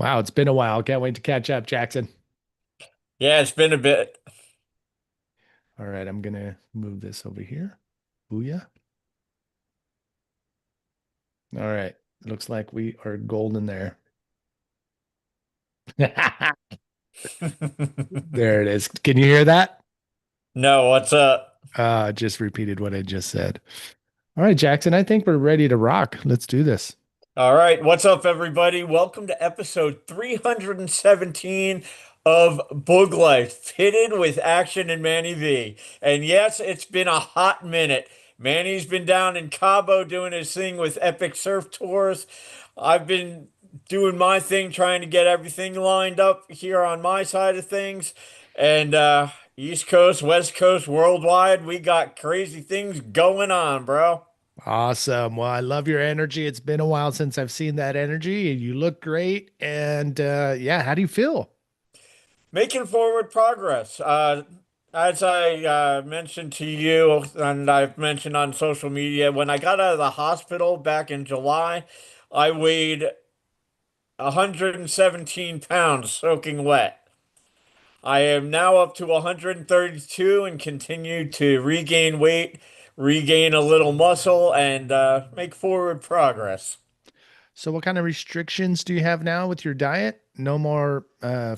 Wow, it's been a while. Can't wait to catch up, Jackson. Yeah, it's been a bit. All right, I'm gonna move this over here. Booyah. All right. Looks like we are golden there. There it is. Can you hear that? No, what's up? Just repeated what I just said. All right, Jackson, I think we're ready to rock. Let's do this. All right, what's up, everybody? Welcome to episode 317 of Boog Life, fitted with action and Manny V. And yes, it's been a hot minute. Manny's been down in Cabo doing his thing with Epic Surf Tours. I've been doing my thing, trying to get everything lined up here on my side of things. And East Coast, West Coast, worldwide, we got crazy things going on, bro. Awesome. Well, I love your energy. It's been a while since I've seen that energy. You look great. And yeah, how do you feel? Making forward progress. As I mentioned to you, and I've mentioned on social media, when I got out of the hospital back in July, I weighed 117 pounds soaking wet. I am now up to 132 and continue to regain weight, regain a little muscle, and make forward progress. So, what kind of restrictions do you have now with your diet? No more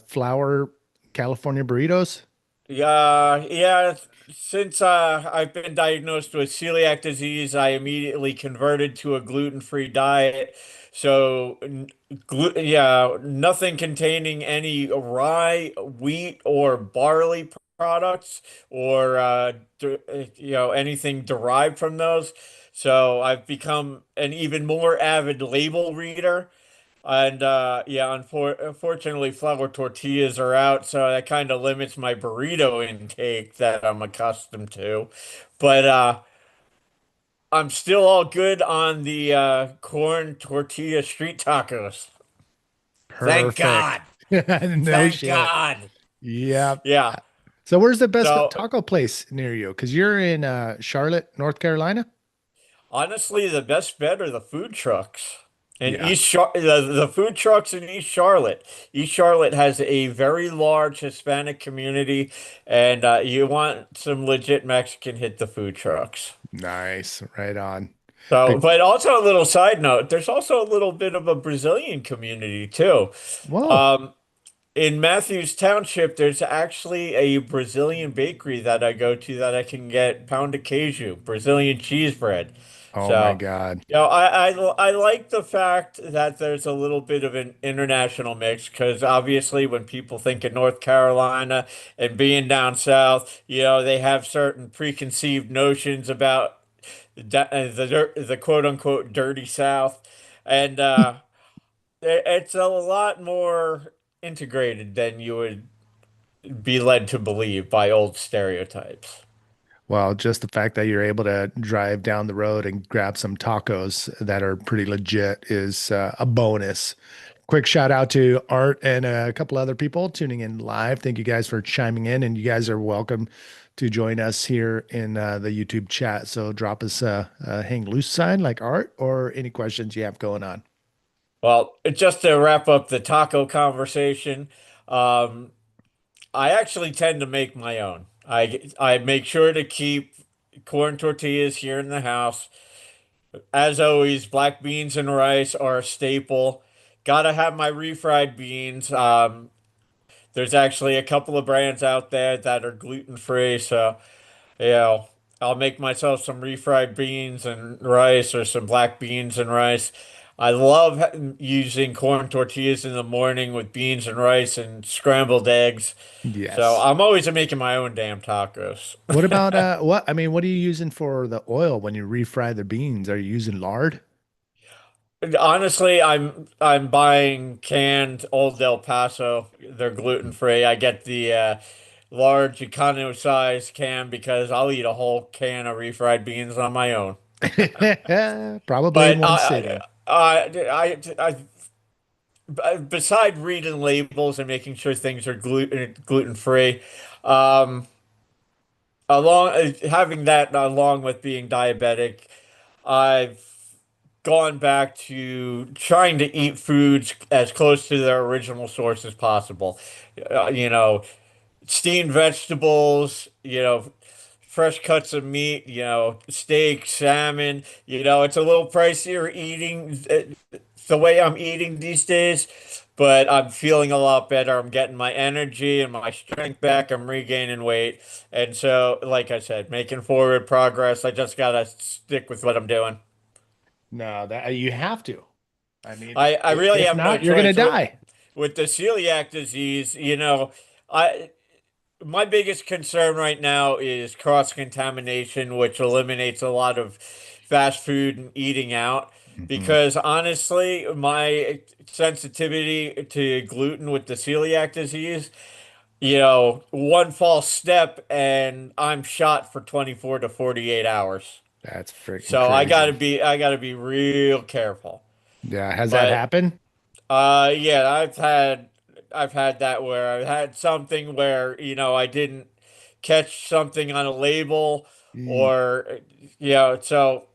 flour California burritos? Yeah. Since I've been diagnosed with celiac disease, I immediately converted to a gluten-free diet. So, yeah, nothing containing any rye, wheat, or barley products, or anything derived from those. So I've become an even more avid label reader. And yeah, unfortunately, flour tortillas are out, so that kind of limits my burrito intake that I'm accustomed to. But I'm still all good on the corn tortilla street tacos. Thank Perfect. God. No Thank shit. God. Yep. Yeah. So where's the best So taco place near you? Because you're in Charlotte, North Carolina? honestly, the best bet are the food trucks. And Yeah. The food trucks in East Charlotte. East Charlotte has a very large Hispanic community, and you want some legit Mexican, hit the food trucks. Nice. Right on. So, Big. but also a little side note, there's also a little bit of a Brazilian community too. Whoa. Um, in Matthews Township, there's actually a Brazilian bakery that I go to that I can get pound de queijo, Brazilian cheese bread. Oh my So, God. I like the fact that there's a little bit of an international mix because obviously when people think of North Carolina and being down south, they have certain preconceived notions about the quote unquote dirty South, and it's a lot more integrated than you would be led to believe by old stereotypes. Well, just the fact that you're able to drive down the road and grab some tacos that are pretty legit is a bonus. Quick shout out to Art and a couple other people tuning in live. Thank you guys for chiming in, and you guys are welcome to join us here in the YouTube chat. So drop us a hang loose sign like Art or any questions you have going on. Well, just to wrap up the taco conversation, um, I actually tend to make my own. I make sure to keep corn tortillas here in the house. As always, black beans and rice are a staple. Gotta have my refried beans. There's actually a couple of brands out there that are gluten free, so I'll make myself some refried beans and rice or some black beans and rice. I love using corn tortillas in the morning with beans and rice and scrambled eggs. So Yes. I'm always making my own damn tacos. What about what are you using for the oil when you refry the beans? Are you using lard? Honestly, I'm buying canned Old El Paso. They're gluten free. I get the large econo size can because I'll eat a whole can of refried beans on my own. Probably in But one sitting. beside reading labels and making sure things are gluten free, um, along having that along with being diabetic, I've gone back to trying to eat foods as close to their original source as possible. You know, steamed vegetables, fresh cuts of meat, steak, salmon. It's a little pricier eating the way I'm eating these days, but I'm feeling a lot better. I'm getting my energy and my strength back. I'm regaining weight. And so, like I said, making forward progress. I just gotta stick with what I'm doing. No, that you have to. I mean, I really if have no not, you're gonna choice. die. With the celiac disease, I my biggest concern right now is cross-contamination, which eliminates a lot of fast food and eating out. Hmm. Because honestly, my sensitivity to gluten with the celiac disease, one false step and I'm shot for 24 to 48 hours. That's freaking So crazy. I gotta be real careful. Yeah, has that But happened? yeah, I've had that where I've had something where, I didn't catch something on a label Mm. or so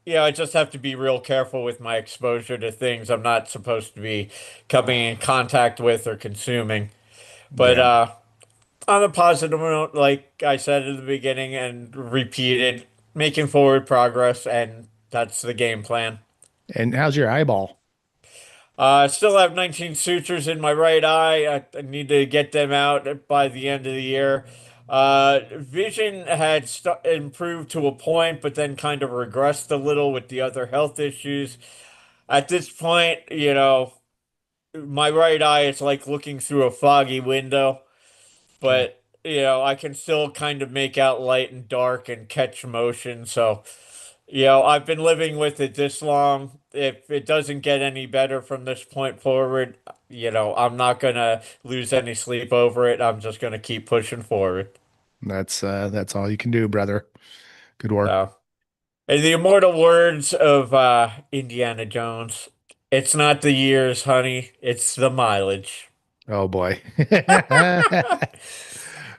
I just have to be real careful with my exposure to things I'm not supposed to be coming in contact with or consuming. But Yeah. on a positive note, like I said in the beginning and repeated, making forward progress, that's the game plan. And how's your eyeball? I still have 19 sutures in my right eye. I need to get them out by the end of the year. Vision had improved to a point, but then kind of regressed a little with the other health issues. At this point, my right eye is like looking through a foggy window, Okay. but I can still kind of make out light and dark and catch motion. So, I've been living with it this long. If it doesn't get any better from this point forward, I'm not gonna lose any sleep over it. I'm just gonna keep pushing forward. That's all you can do, brother. Good work. So, in the immortal words of Indiana Jones, it's not the years, honey, it's the mileage. Oh boy.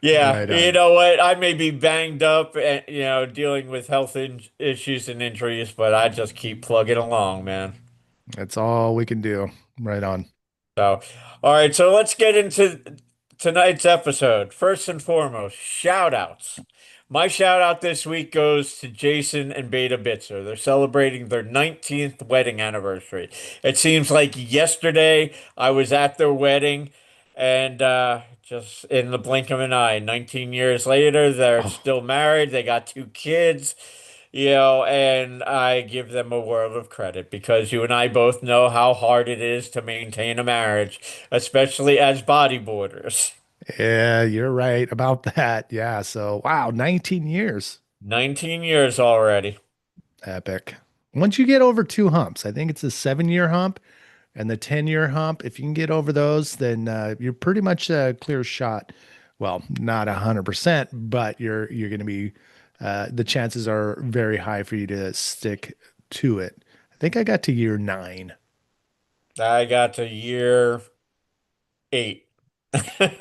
Yeah, Right you on. know what? I may be banged up and, dealing with health in issues and injuries, but I just keep plugging along, man. That's all we can do. Right on. So, all right, so let's get into tonight's episode. First and foremost, shout outs. My shout out this week goes to Jason and Beta Bitzer. They're celebrating their 19th wedding anniversary. It seems like yesterday I was at their wedding, and just in the blink of an eye, 19 years later, they're Oh, still married. They got two kids. And I give them a world of credit because you and I both know how hard it is to maintain a marriage, especially as bodyboarders. yeah, you're right about that. Yeah. So, wow, 19 years. 19 years already. Epic. Once you get over two humps, I think it's a 7 year hump and the 10-year hump. If you can get over those, then you're pretty much a clear shot. Well, not 100%, but you're going to be, the chances are very high for you to stick to it. I think I got to year 9. I got to year 8.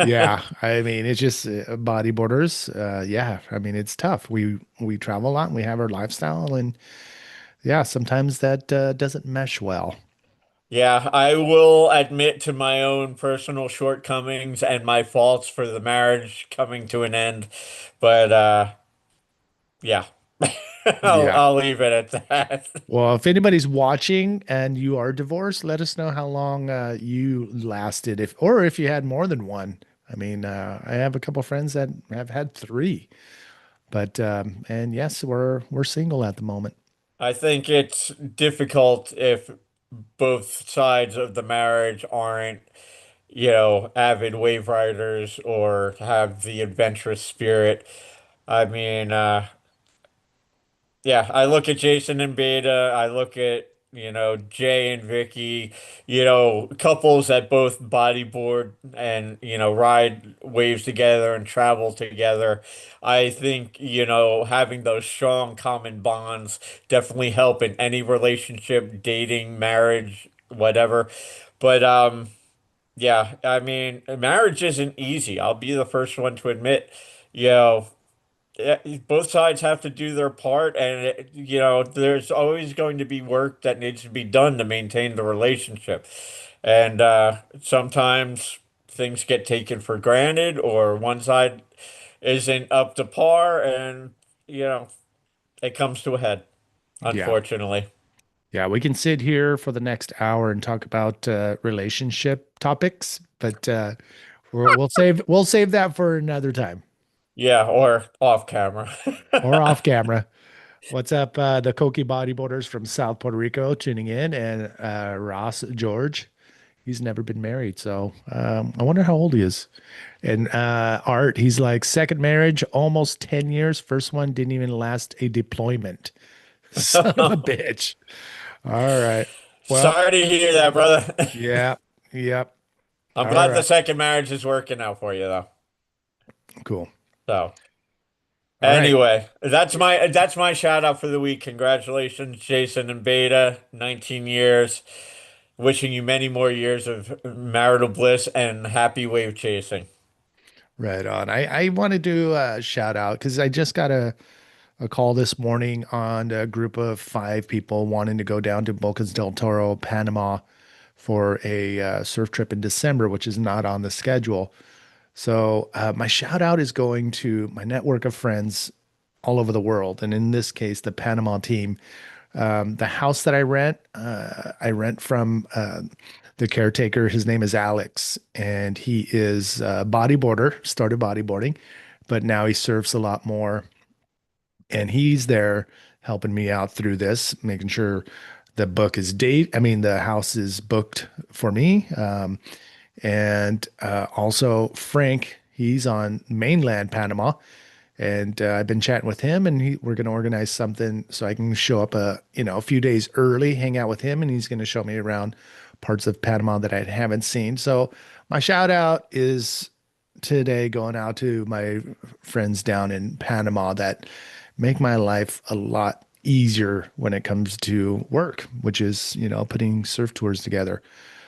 Yeah, I mean, it's just bodyboarders. Yeah, I mean, it's tough. We travel a lot and we have our lifestyle, and yeah, sometimes that doesn't mesh well. Yeah, I will admit to my own personal shortcomings and my faults for the marriage coming to an end. But yeah. Yeah. I'll leave it at that. Well, if anybody's watching and you are divorced, let us know how long you lasted, if or if you had more than one. I mean, I have a couple friends that have had three, but and yes, we're single at the moment. I think it's difficult if both sides of the marriage aren't, avid wave riders or have the adventurous spirit. I mean, yeah, I look at Jason and Beta. I look at, Jay and Vicky, couples that both bodyboard and, ride waves together and travel together. I think, having those strong common bonds definitely help in any relationship, dating, marriage, whatever. But yeah, I mean, marriage isn't easy. I'll be the first one to admit, you know. yeah, both sides have to do their part, and there's always going to be work that needs to be done to maintain the relationship. And sometimes things get taken for granted, or one side isn't up to par, and you know, it comes to a head, Yeah. unfortunately. Yeah, we can sit here for the next hour and talk about relationship topics, but we'll save that for another time Yeah, or off camera. or off camera. What's up, the Koki bodybuilders from South Puerto Rico tuning in, and Ross George. He's never been married, so I wonder how old he is. And Art, he's like second marriage, almost 10 years. First one didn't even last a deployment. Son of a bitch. All right. Well, Sorry to hear that, brother. yeah, yep. I'm All glad the right. second marriage is working out for you, though. Cool. So. All right. Anyway, that's my shout out for the week. Congratulations, Jason and Beta, 19 years. Wishing you many more years of marital bliss and happy wave chasing. Right on. I wanted to shout out because I just got a call this morning on a group of 5 people wanting to go down to Bocas del Toro, Panama for a surf trip in December, which is not on the schedule. So my shout out is going to my network of friends all over the world, and in this case, the Panama team. The house that I rent from the caretaker. His name is Alex, and he is a bodyboarder, started bodyboarding, but now he surfs a lot more. And he's there helping me out through this, making sure the house is booked for me. And also Frank, he's on mainland Panama, and I've been chatting with him, and we're going to organize something so I can show up a few days early, hang out with him, and he's going to show me around parts of Panama that I haven't seen. So my shout out is today going out to my friends down in Panama that make my life a lot easier when it comes to work, which is, putting surf tours together.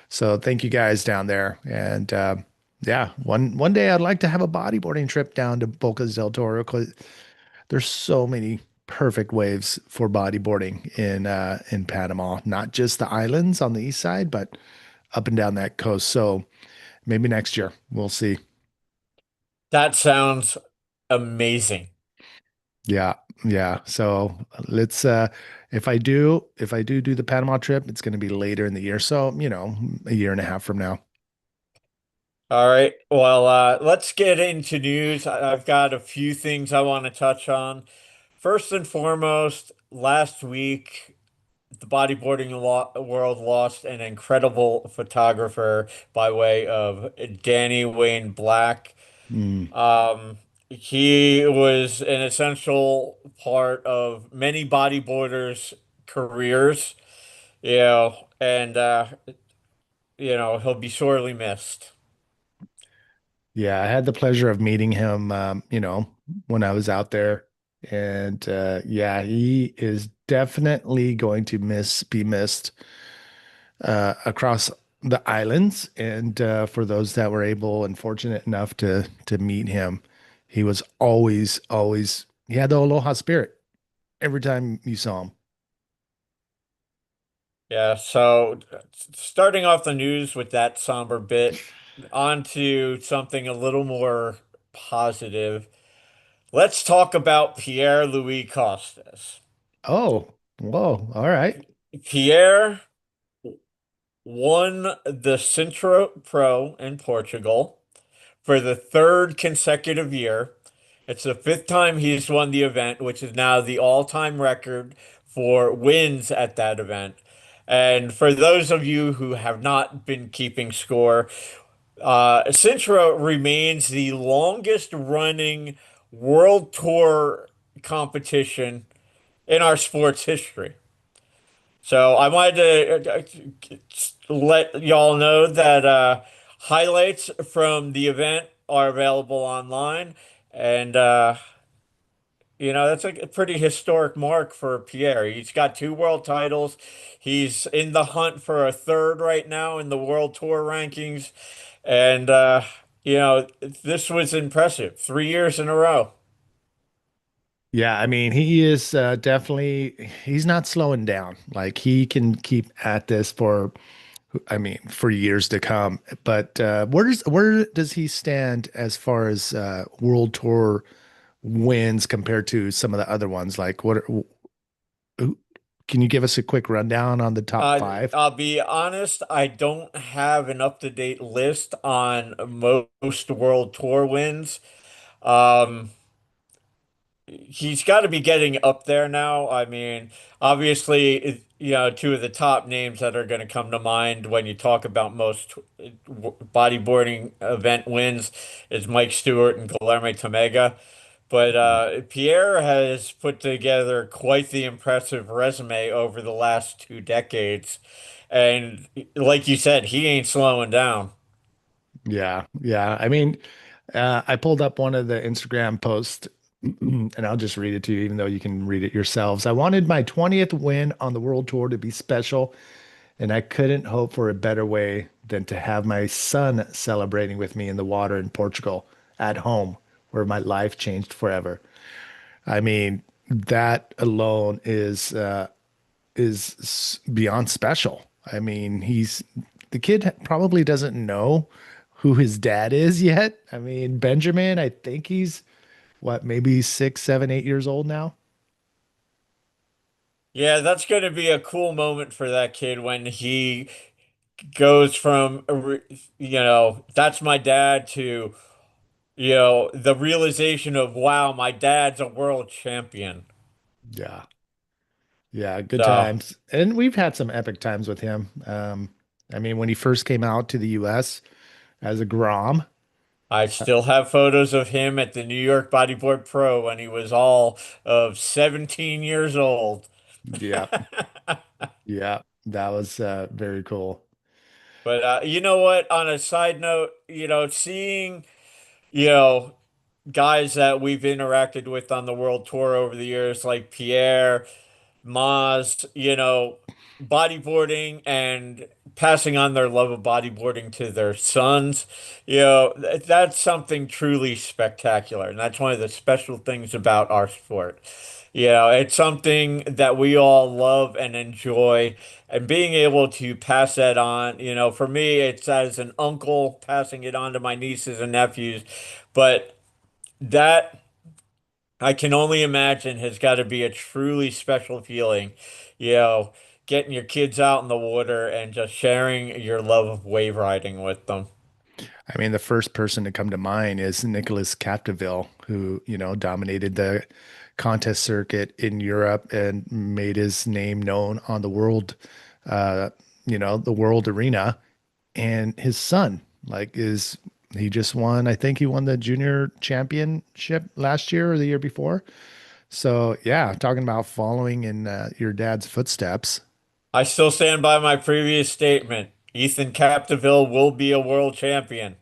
So thank you guys down there. And yeah, one day I'd like to have a bodyboarding trip down to Bocas del Toro because there's so many perfect waves for bodyboarding in Panama, not just the islands on the east side, but up and down that coast. So maybe next year we'll see. That sounds amazing. Yeah, yeah. So let's if I do the Panama trip, it's going to be later in the year. So, a year and a half from now. All right. Well, let's get into news. I've got a few things I want to touch on. First and foremost, last week, the world lost an incredible photographer by way of Danny Wayne Black. Mm. Um, he was an essential part of many bodybuilders' careers, and he'll be sorely missed. Yeah, I had the pleasure of meeting him, when I was out there. And yeah, he is definitely going to be missed across the islands. And for those that were able and fortunate enough to meet him, he was always, he had the aloha spirit every time you saw him. Yeah, so starting off the news with that somber bit, on to something a little more positive. Let's talk about Pierre-Louis Costes. Oh, whoa. All right. Pierre won the Centro Pro in Portugal for the third consecutive year. It's the fifth time he's won the event, which is now the all-time record for wins at that event. And for those of you who have not been keeping score, Centro remains the longest running world tour competition in our sports history. So I wanted to let y'all know that highlights from the event are available online, and that's a pretty historic mark for Pierre. He's got two world titles. He's in the hunt for a third right now in the World Tour rankings, and this was impressive. 3 years in a row. Yeah, I mean, he is definitely he's not slowing down. Like he can keep at this for I mean, for years to come. But where does he stand as far as world tour wins compared to some of the other ones? Like who, can you give us a quick rundown on the top five? I'll be honest, I don't have an up-to-date list on most World Tour wins. Um, he's got to be getting up there now. I mean, obviously, two of the top names that are going to come to mind when you talk about most bodyboarding event wins is Mike Stewart and Guilherme Tomega. But Pierre has put together quite the impressive resume over the last 2 decades. And like you said, he ain't slowing down. Yeah, yeah. I mean, I pulled up one of the Instagram posts and I'll just read it to you, even though you can read it yourselves. I wanted my 20th win on the world tour to be special, and I couldn't hope for a better way than to have my son celebrating with me in the water in Portugal at home, where my life changed forever. I mean, that alone is beyond special. I mean, the kid probably doesn't know who his dad is yet. I mean, Benjamin, I think he's what, maybe 6, 7, 8 years old now. Yeah, that's going to be a cool moment for that kid when he goes from, that's my dad to, the realization of, wow, my dad's a world champion. Yeah. Yeah, good So times. And we've had some epic times with him. I mean, when he first came out to the US as a Grom, I still have photos of him at the New York Bodyboard Pro when he was all of 17 years old. yeah, yeah, that was very cool. But you know what? On a side note, seeing, you know, guys that we've interacted with on the world tour over the years, like Pierre, Maz, bodyboarding and passing on their love of bodyboarding to their sons, that's something truly spectacular. And that's one of the special things about our sport. It's something that we all love and enjoy. And being able to pass that on, for me, it's as an uncle passing it on to my nieces and nephews. But that I can only imagine has got to be a truly special feeling, you know, getting your kids out in the water and just sharing your love of wave riding with them. I mean, the first person to come to mind is Nicholas Capdeville, who, dominated the contest circuit in Europe and made his name known on the world, uh, the world arena. And his son, like, he just won, I think he won the junior championship last year or the year before. So, yeah, talking about following in your dad's footsteps. I still stand by my previous statement. Ethan Capdeville will be a world champion.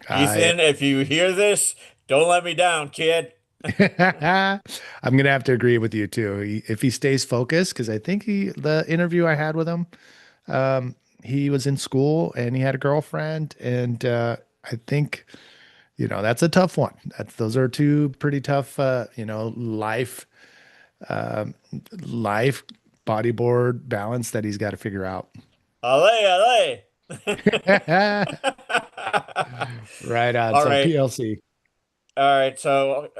I Ethan, if you hear this, don't let me down, kid. I'm gonna have to agree with you too. If he stays focused, because I think the interview I had with him, he was in school and he had a girlfriend, and I think that's a tough one. Those are two pretty tough, um, life bodyboard balance that he's got to figure out. Allez, Right on. All So right. PLC. All right. So,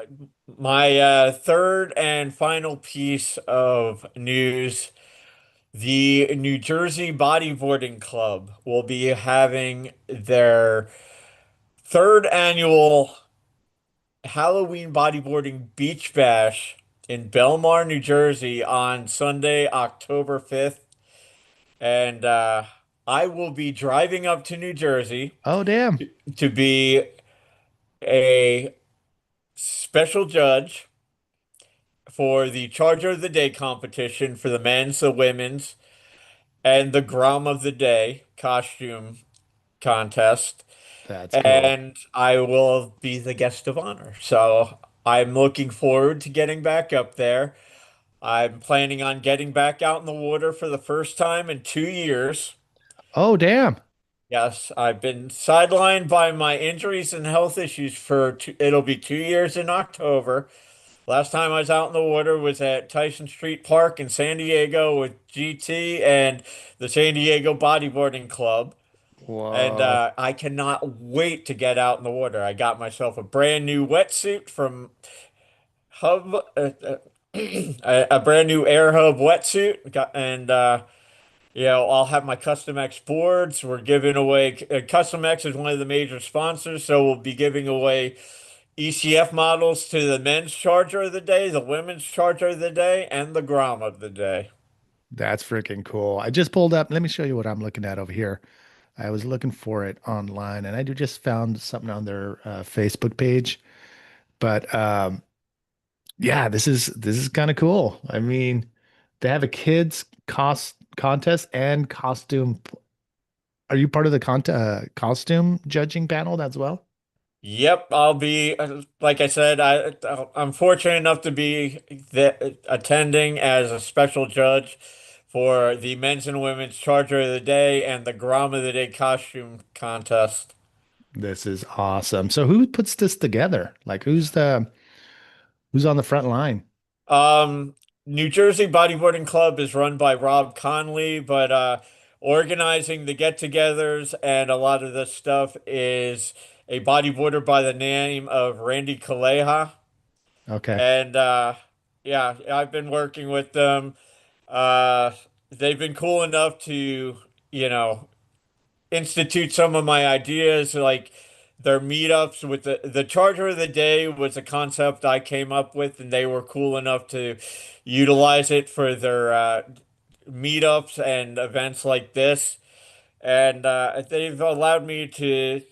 my third and final piece of news. The New Jersey Bodyboarding Club will be having their third annual Halloween Bodyboarding Beach Bash in Belmar, New Jersey on Sunday, October 5th. And I will be driving up to New Jersey Oh, damn. to be a special judge for the Charger of the Day competition for the men's, the women's, and the Grom of the Day costume contest. That's cool. And I will be the guest of honor. So I'm looking forward to getting back up there. I'm planning on getting back out in the water for the first time in 2 years. Oh, damn. Yes, I've been sidelined by my injuries and health issues for it'll be 2 years in October. Last time I was out in the water was at Tyson Street Park in San Diego with GT and the San Diego Bodyboarding Club. And Whoa, I cannot wait to get out in the water. I got myself a brand new wetsuit from Hub, a brand new Air Hub wetsuit, and I'll have my Custom X boards. We're giving away Custom X is one of the major sponsors, so we'll be giving away ECF models to the men's charger of the day, the women's charger of the day, and the Grom of the day. that's freaking cool. I just pulled up. Let me show you what I'm looking at over here. I was looking for it online, and just found something on their Facebook page. But yeah, this is kind of cool. I mean, they have a kids contest and costume. Are you part of the costume judging panel as well? Yep, I'll be, like I said, I'm fortunate enough to be attending as a special judge for the men's and women's Charger of the Day and the Grom of the Day costume contest. This is awesome. So who puts this together? Like who's on the front line? Um, New Jersey Bodyboarding Club is run by Rob Conley, but organizing the get-togethers and a lot of the stuff is a bodyboarder by the name of Randy Kaleha. Okay. And yeah, I've been working with them. Uh, they've been cool enough to, you know, institute some of my ideas, like their meetups with the Charger of the Day was a concept I came up with, and they were cool enough to utilize it for their meetups and events like this. And they've allowed me to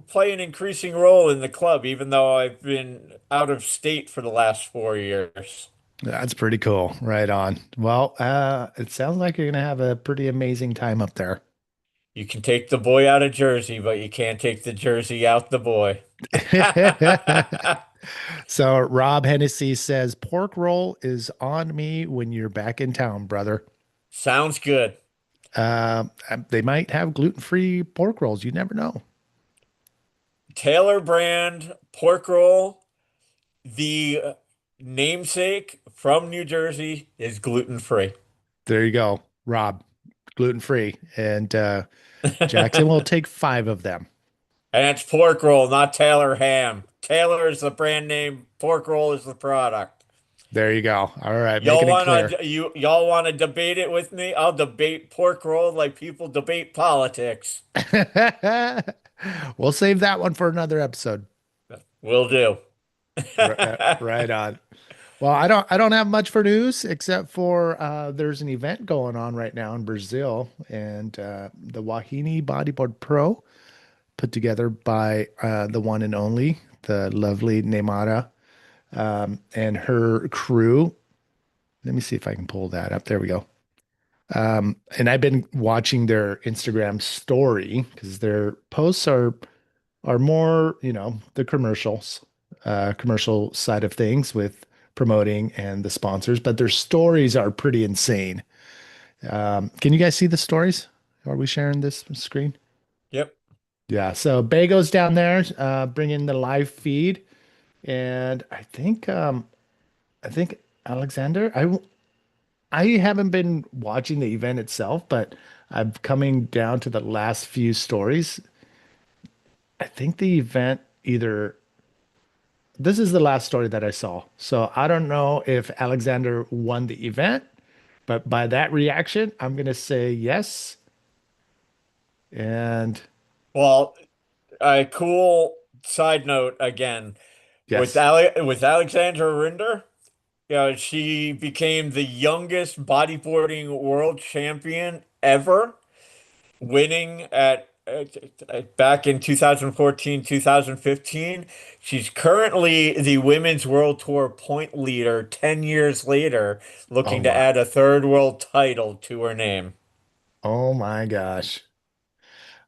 play an increasing role in the club, even though I've been out of state for the last 4 years. That's pretty cool. Right on. Well, it sounds like you're gonna have a pretty amazing time up there. You can take the boy out of Jersey, but you can't take the Jersey out the boy. So Rob Hennessy says pork roll is on me when you're back in town, brother. Sounds good. They might have gluten-free pork rolls. You never know. Taylor brand pork roll, the namesake from New Jersey, is gluten free. There you go, Rob, gluten-free, and Jackson will take five of them. And it's pork roll, not Taylor ham. Taylor is the brand name, pork roll is the product. There you go. All right, making it clear. Y'all wanna debate it with me? I'll debate pork roll like people debate politics. We'll save that one for another episode. Will do. Right on. Well, I don't have much for news except for there's an event going on right now in Brazil, and the Wahine Bodyboard Pro, put together by the one and only, the lovely Neymara, and her crew. Let me see if I can pull that up. There we go. And I've been watching their Instagram story because their posts are more, the commercial side of things with promoting and the sponsors, but their stories are pretty insane. Can you guys see the stories? Are we sharing this screen? Yep. Yeah. So Bago's down there, bringing the live feed, and I think Alexander. I haven't been watching the event itself, but I'm coming down to the last few stories. I think the event either this is the last story that I saw. So I don't know if Alexander won the event, but by that reaction, I'm gonna say yes. And Well, a cool side note again with yes. With Alexandra Rinder. She became the youngest bodyboarding world champion ever, winning at back in 2014, 2015. She's currently the Women's World Tour point leader 10 years later, Oh looking to my. add a third world title to her name. Oh my gosh.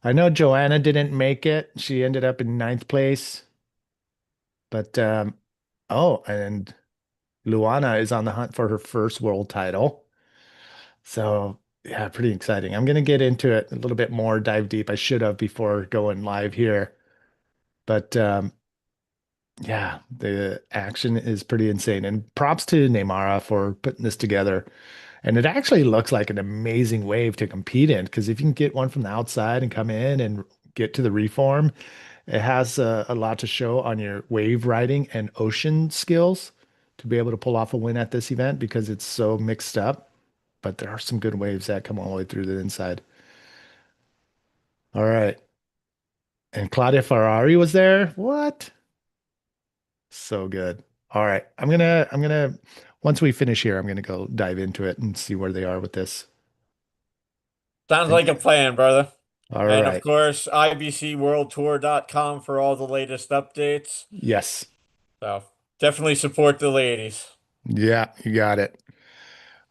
I know Joanna didn't make it. She ended up in ninth place, but oh, and Luana is on the hunt for her first world title. So, yeah, pretty exciting. I'm going to get into it a little bit more, dive deep. I should have before going live here. But Yeah, the action is pretty insane. And props to Neymara for putting this together. And it actually looks like an amazing wave to compete in because if you can get one from the outside and come in and get to the reform, it has a lot to show on your wave riding and ocean skills to be able to pull off a win at this event because it's so mixed up. But there are some good waves that come all the way through the inside. All right. And Claudia Ferrari was there. What? So good. All right. I'm gonna once we finish here, I'm gonna go dive into it and see where they are with this. Sounds And like a plan, brother. all And of right. course, ibcworldtour.com for all the latest updates. Yes. So definitely support the ladies. Yeah, you got it.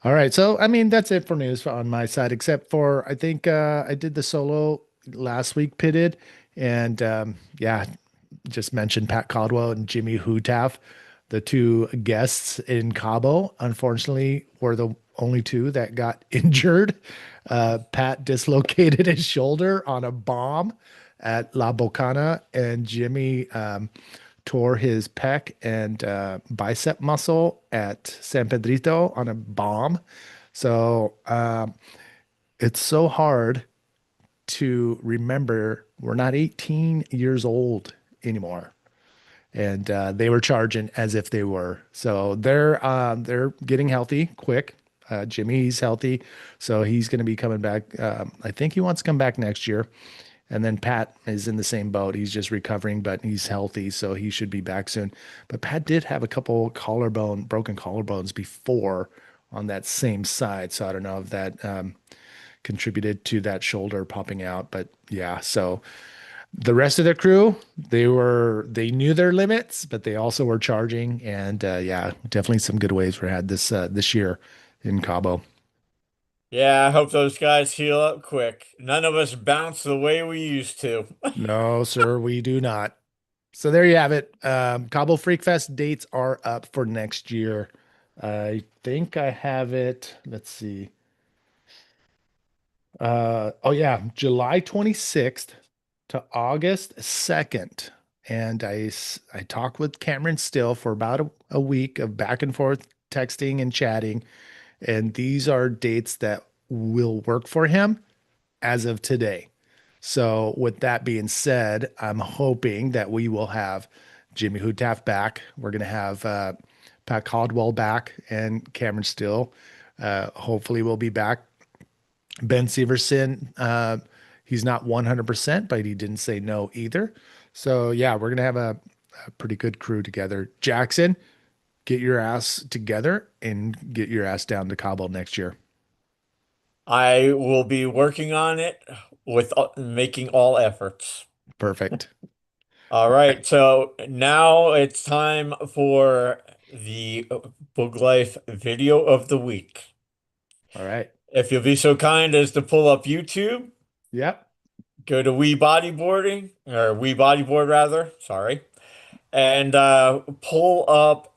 All right. So, I mean, that's it for news on my side, except for I think I did the solo last week pitted. And yeah, just mentioned Pat Caldwell and Jimmy Hutaff, the two guests in Cabo, unfortunately, were the only two that got injured. Pat dislocated his shoulder on a bomb at La Bocana, and Jimmy tore his pec and bicep muscle at San Pedrito on a bomb. So it's so hard to remember we're not 18 years old anymore. And they were charging as if they were. So they're getting healthy quick. Jimmy's healthy, so he's going to be coming back. I think he wants to come back next year. And then Pat is in the same boat. He's just recovering, but he's healthy, so he should be back soon. But Pat did have a couple broken collarbones before on that same side. So I don't know if that contributed to that shoulder popping out. But yeah, so the rest of the crew, they knew their limits, but they also were charging. And yeah, definitely some good waves were had this year in Cabo. Yeah, I hope those guys heal up quick. None of us bounce the way we used to. No, sir, we do not. So there you have it. Cabo Freak Fest dates are up for next year. I think I have it. Let's see. Oh yeah, July 26th to August 2nd. And I talked with Cameron Still for about a week of back and forth texting and chatting. And these are dates that will work for him as of today. So, with that being said, I'm hoping that we will have Jimmy Hutaff back. We're going to have Pat Caldwell back and Cameron Still. Hopefully, we'll be back. Ben Severson, he's not 100%, but he didn't say no either. So, yeah, we're going to have a pretty good crew together. Jackson, get your ass together and get your ass down to Cabo next year. I will be working on it with making all efforts. Perfect. All All right. right, so now it's time for the Book Life video of the week. All right. If you'll be so kind as to pull up YouTube, Yep. go to We Bodyboarding, or We Bodyboard rather, sorry, and pull up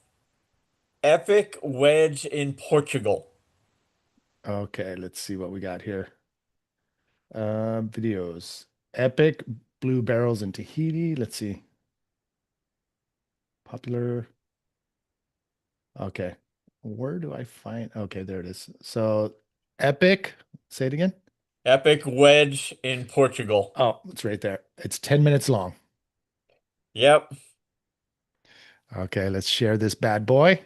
Epic Wedge in Portugal. Okay, let's see what we got here. Videos. Epic Blue Barrels in Tahiti. Let's see. Popular. Okay. Where do I find? Okay, there it is. So Epic. Say it again. Epic Wedge in Portugal. Oh, it's right there. It's 10 minutes long. Yep. Okay, let's share this bad boy.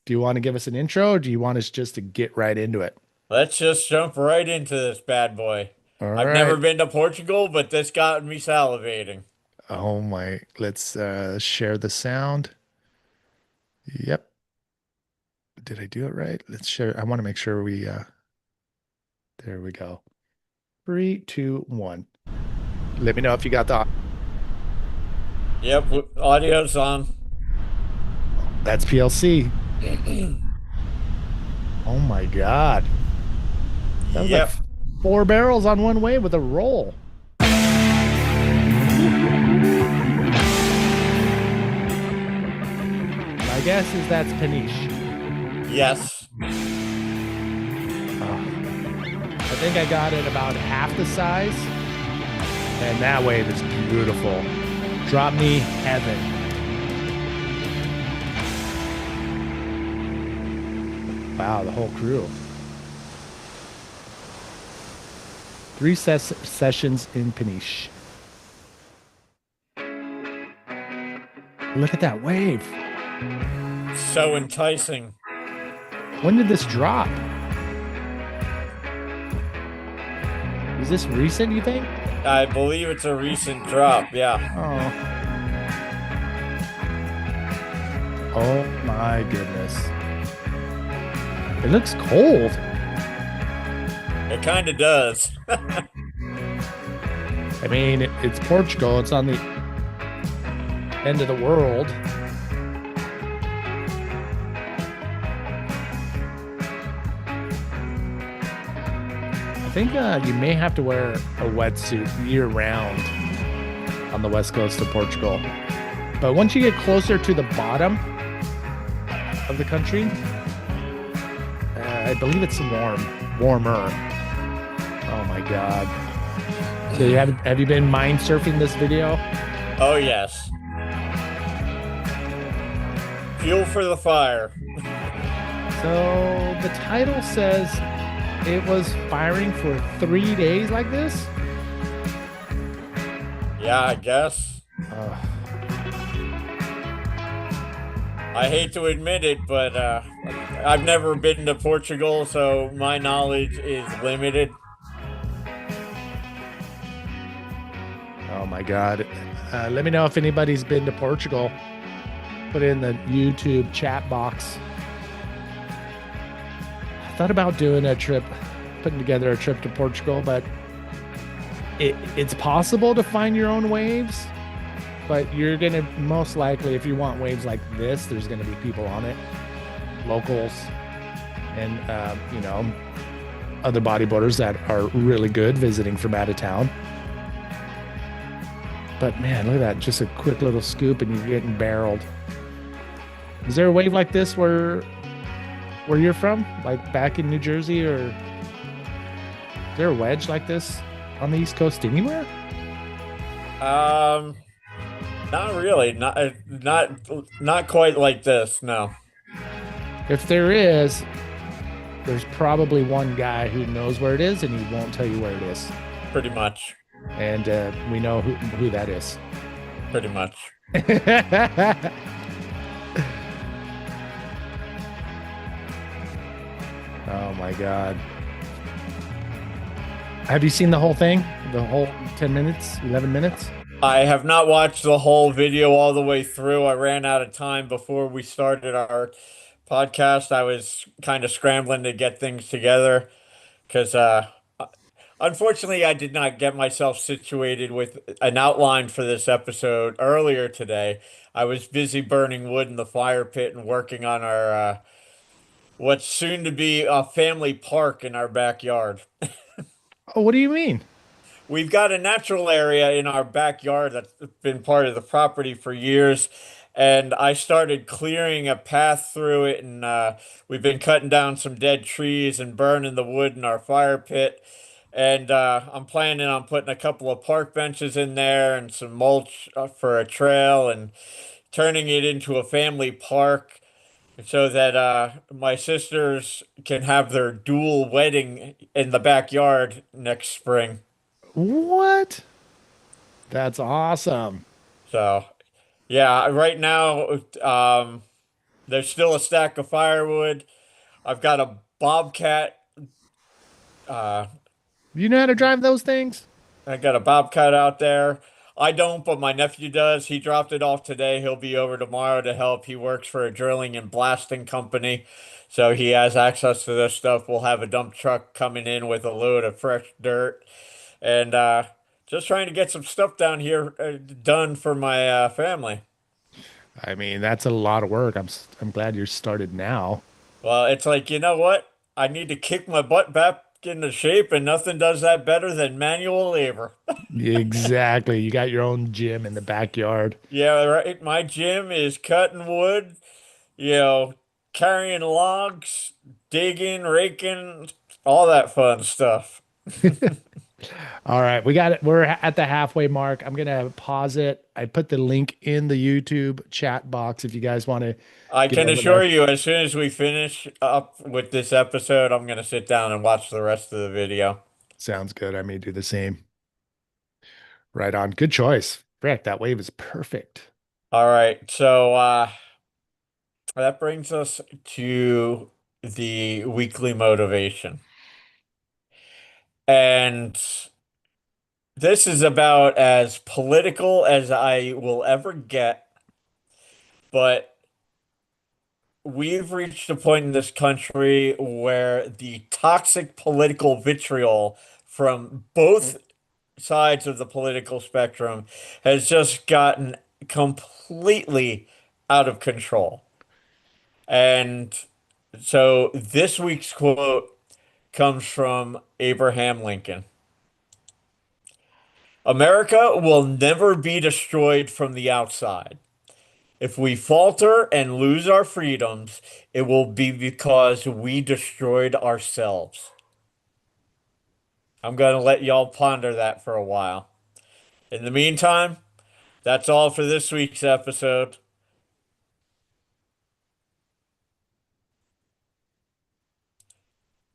Do you want to give us an intro or do you want us just to get right into it? Let's just jump right into this bad boy. All I've never right. been to Portugal, but this got me salivating. Oh my, let's share the sound. Yep. Did I do it right? Let's share. I want to make sure we there we go. Three, two, one. Let me know if you got the. Yep, audio's on. That's PLC. Oh my God. That was like Yep. 4 barrels on one wave with a roll. My guess is that's Paniche. Yes. I think I got it about half the size. And that wave is beautiful. Drop me heaven. Wow, the whole crew. Three sessions in Paniche. Look at that wave. So enticing. When did this drop? Is this recent, you think? I believe it's a recent drop. Yeah, Oh, oh my goodness. It looks cold. it kind of does. I mean, it's Portugal. It's on the end of the world. I think you may have to wear a wetsuit year round on the west coast of Portugal. But once you get closer to the bottom of the country, I believe it's warmer. Oh my God. So have you been mind surfing this video? Oh, yes. Fuel for the fire. So the title says it was firing for 3 days like this. Yeah, I guess. Uh, I hate to admit it, but I've never been to Portugal, so my knowledge is limited. oh my God. Let me know if anybody's been to Portugal. Put it in the YouTube chat box. I thought about doing a trip, putting together a trip to Portugal, but it's possible to find your own waves, but you're going to most likely, if you want waves like this, there's going to be people on it, locals, and, other bodyboarders that are really good visiting from out of town. But man, look at that. Just a quick little scoop and you're getting barreled. Is there a wave like this where you're from? Like back in New Jersey, or is there a wedge like this on the East Coast anywhere? Um, Not really. Not quite like this. No, If there is, there's probably one guy who knows where it is and he won't tell you where it is. pretty much. And we know who that is. Pretty much. Oh my God. Have you seen the whole thing? The whole 10 minutes, 11 minutes? I have not watched the whole video all the way through. I ran out of time before we started our podcast. I was kind of scrambling to get things together because, unfortunately, I did not get myself situated with an outline for this episode earlier today. I was busy burning wood in the fire pit and working on our what's soon to be a family park in our backyard. Oh, what do you mean? We've got a natural area in our backyard that's been part of the property for years, and I started clearing a path through it, and we've been cutting down some dead trees and burning the wood in our fire pit. And I'm planning on putting a couple of park benches in there and some mulch for a trail and turning it into a family park so that my sisters can have their dual wedding in the backyard next spring. What? That's awesome. So, yeah, right now, there's still a stack of firewood. I've got a bobcat. Uh, You know how to drive those things? I got a bobcat out there. I don't, but my nephew does. He dropped it off today. He'll be over tomorrow to help. He works for a drilling and blasting company, so he has access to this stuff. We'll have a dump truck coming in with a load of fresh dirt, and just trying to get some stuff down here done for my family. I mean, that's a lot of work. I'm glad you're started now. Well, it's like, you know what? I need to kick my butt back into shape, and nothing does that better than manual labor. Exactly. You got your own gym in the backyard. Yeah, right. My gym is cutting wood, you know, carrying logs, digging, raking, all that fun stuff. All right, we got it. We're at the halfway mark. I'm gonna pause it. I put the link in the YouTube chat box if you guys want to I get can over assure there. you, as soon as we finish up with this episode, I'm going to sit down and watch the rest of the video. Sounds good. I may do the same. Right on. Good choice. Frick, that wave is perfect. All right. So that brings us to the weekly motivation. And this is about as political as I will ever get, but we've reached a point in this country where the toxic political vitriol from both sides of the political spectrum has just gotten completely out of control. And so this week's quote comes from Abraham Lincoln. America will never be destroyed from the outside. If we falter and lose our freedoms, it will be because we destroyed ourselves. I'm going to let y'all ponder that for a while. In the meantime, that's all for this week's episode.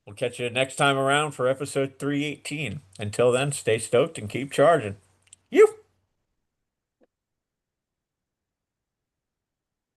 We'll catch you next time around for episode 318. Until then, stay stoked and keep charging.